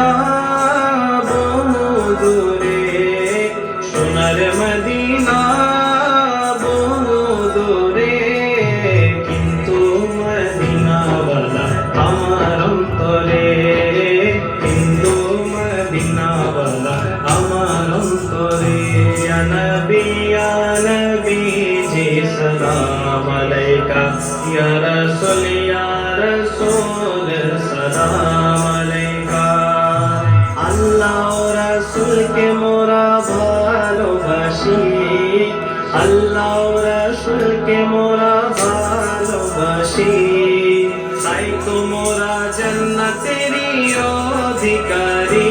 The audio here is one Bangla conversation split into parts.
মদিনা বহু দূরে, সোনার মদিনা বহু দূরে, কিন্তু মদিনাওয়ালা আমার অন্তরে, কিন্তু মদিনাওয়ালা আমার অন্তরে। ইয়া নবী জি সালাম আলাইকা, ইয়া রাসূল সালাম আলাইকা। আল্লাহ রাসূলকে মোরা ভালোবাসি, আল্লাহ রাসূলকে মোরা ভালোবাসি, তাই তো মোরা জান্নাতেরই অধিকারী।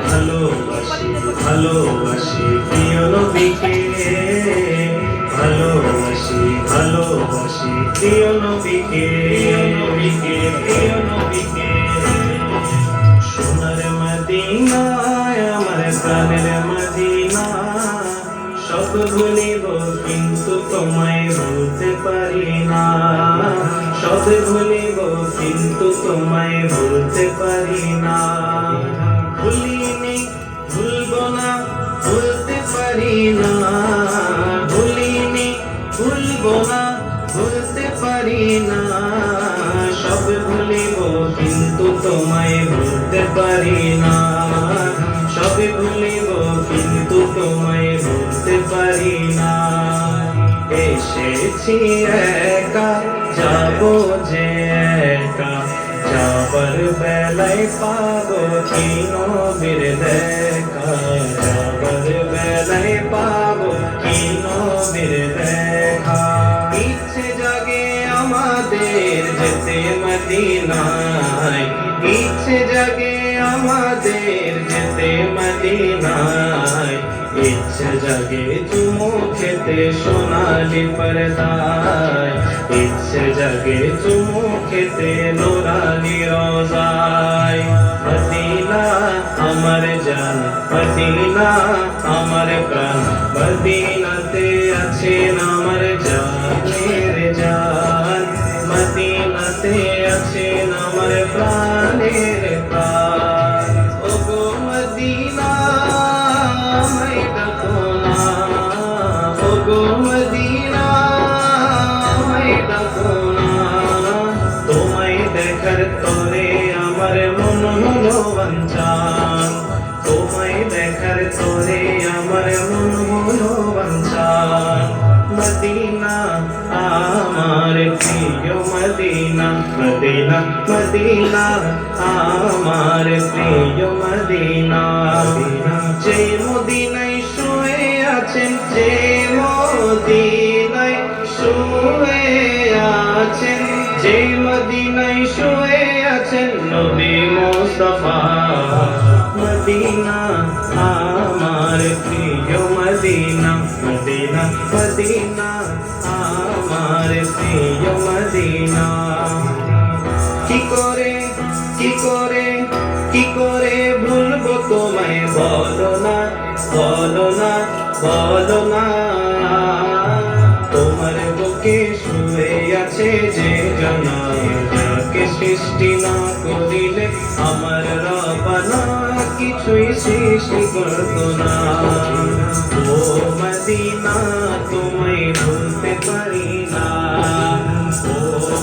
ভালোবাসি ভালোবাসি প্রিয় নবীকে, ভালোবাসি ভালোবাসি প্রিয় নবীকে, প্রিয় নবীকে। সোনার মদিনায় আমার প্রাণের মদিনা, সব ভুলিব কিন্তু তোমায় ভুলতে পারি না, সব ভুলিব কিন্তু তোমায় ভুলতে পারি না। ভুলিনি ভুলবো না ভুলতে পারি না, ভুলিনি ভুলবো না ভুলতে পারি না, সব ভুলিব কিন্তু তোমায় ভুলতে পারি না, সব ভুলিব কিন্তু তোমায় ভুলতে পারি না। এসেছি একা যাবো যে একা, যাবার বেলায় পাবো কি নবীর দেখা, যাবার বেলায় পাবো কি নবীর দেখা। ইচ্ছে জাগে আমাদের যেতে মদিনায়, ইচ্ছে জাগে আমাদের যেতে মদিনায়, ইচ্ছে জাগে চুমু খেতে সোনালি পর্দায়, ইচ্ছে জাগে চুমু খেতে নুরানি রোজায়। মদিনা আমার জান, মদিনা আমার প্রাণ, মদিনাতে আছেন আমার জানের জান, মদিনাতে আছেন আমার প্রাণের প্রাণ। ওগো মদিনা আমায় ডাকো না, ওগো মদিনা আমায় ডাকো না, তোমায় দেখার তরে আমার মন হলো বাঞ্ছান, তোমায় দেখার তরে আমার মন হলো বাঞ্ছান। মদিনা আমার প্রিয় মদিনা, মদিনা মদিনা আমার প্রিয় মদিনা। যে মদিনায় শুয়ে আছেন, যে মদিনায় শুয়ে আছেন, যে মদিনায় শুয়ে আছেন নবী মুস্তাফা। মদিনা আমার প্রিয় মদিনা, মদিনা মদিনা আমার প্রিয় মদিনা। কি করে কি করে কি করে ভুলবো তোমায়, বলো না বলো না বলো না। তোমার বুকে শুয়ে আছে যে জানা, যাকে সৃষ্টি না করিলে আমার রবানা কিছুই সৃষ্টি করতো না। ও মদিনা তোমায় ভুলতে পারি না, ও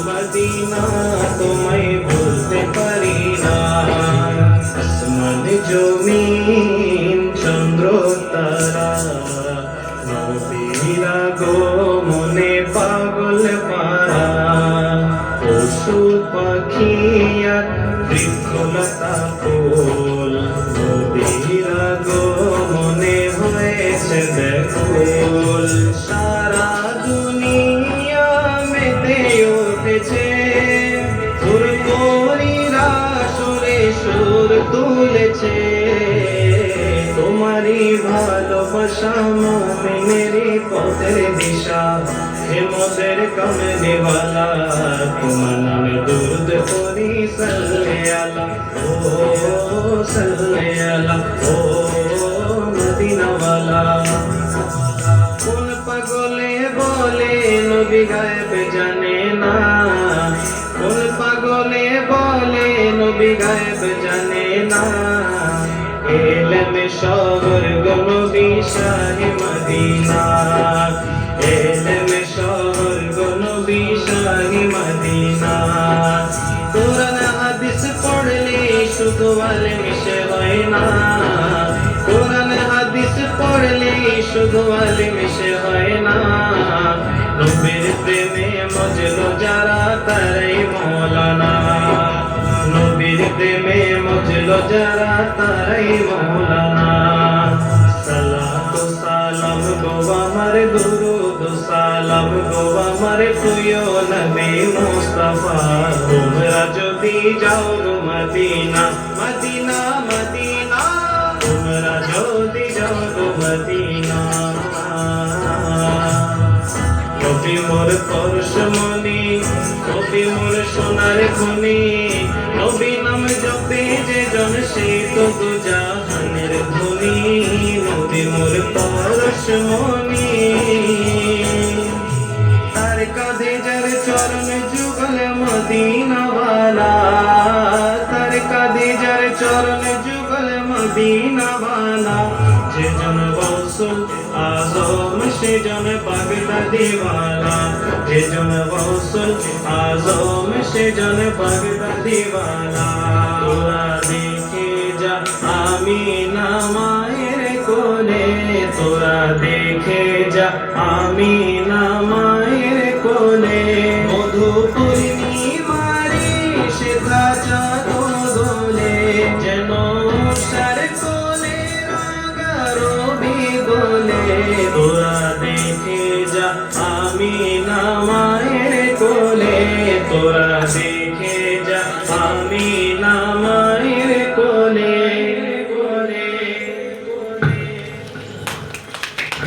মদিনা তোমায় ভুলতে পারি না। আসমান জমিন চন্দ্র তারা, নবীরা গো মনে পাগল পারা, পশু পাখি আর বৃক্ষলতা ফুল, নবীরা গো মনে হয়েছে ব্যাকুল। সারা দুনিয়া মেতে উঠেছে, ফুরফুরিরা সুরে সুর তুলেছে, তোমারই ভালোবাসা মুমিনেরই পথের দিশা। হে মোদের কমলিওয়ালা তোমার নামে দুরূদ পড়ি, সাল্লে আলা ও সাল্লে আলা ও মদিনাওয়ালা। কোন পাগলে বলে নবী গায়েব জানে না, কোন পাগলে বলে নবী গায়েব জানে না। শহর গো নবী শাহে মদিনা এলেমে শহর গো নবী শাহে মদিনা কোরআন হাদিস পড়লে শুধু আলেম সে হয় না কোরআন হাদিস পড়লে শুধু আলেম সে হয় না নবীর প্রেমে মজলো যারা তারাই মৌলানা নবীর প্রেমে মজলো যারা তারাই মৌলানা সালাতু সালাম গো আমার দুরুদ সালাম গো আমার প্রিয় নবী মুস্তাফা তোমরা যদি যাও গো মদিনা মদিনা মদিনা তোমরা যদি যাও গো মদিনা কবি মোর পরশমণি কবি মোর সোনার খনি নবী নাম জপে যে জন সে তো দুজাহানের ধনী নবী মোর পরশমণি তার কাঁধে যার চরণ যুগল মদিনা ওয়ালা তার কাঁধে যার চরণ যুগল মদিনা ওয়ালা যে জন গৌসুল আজম সে জন বাগদাদি ওয়ালা যে জন গৌসুল আজম সে জন বাগদাদি ওয়ালা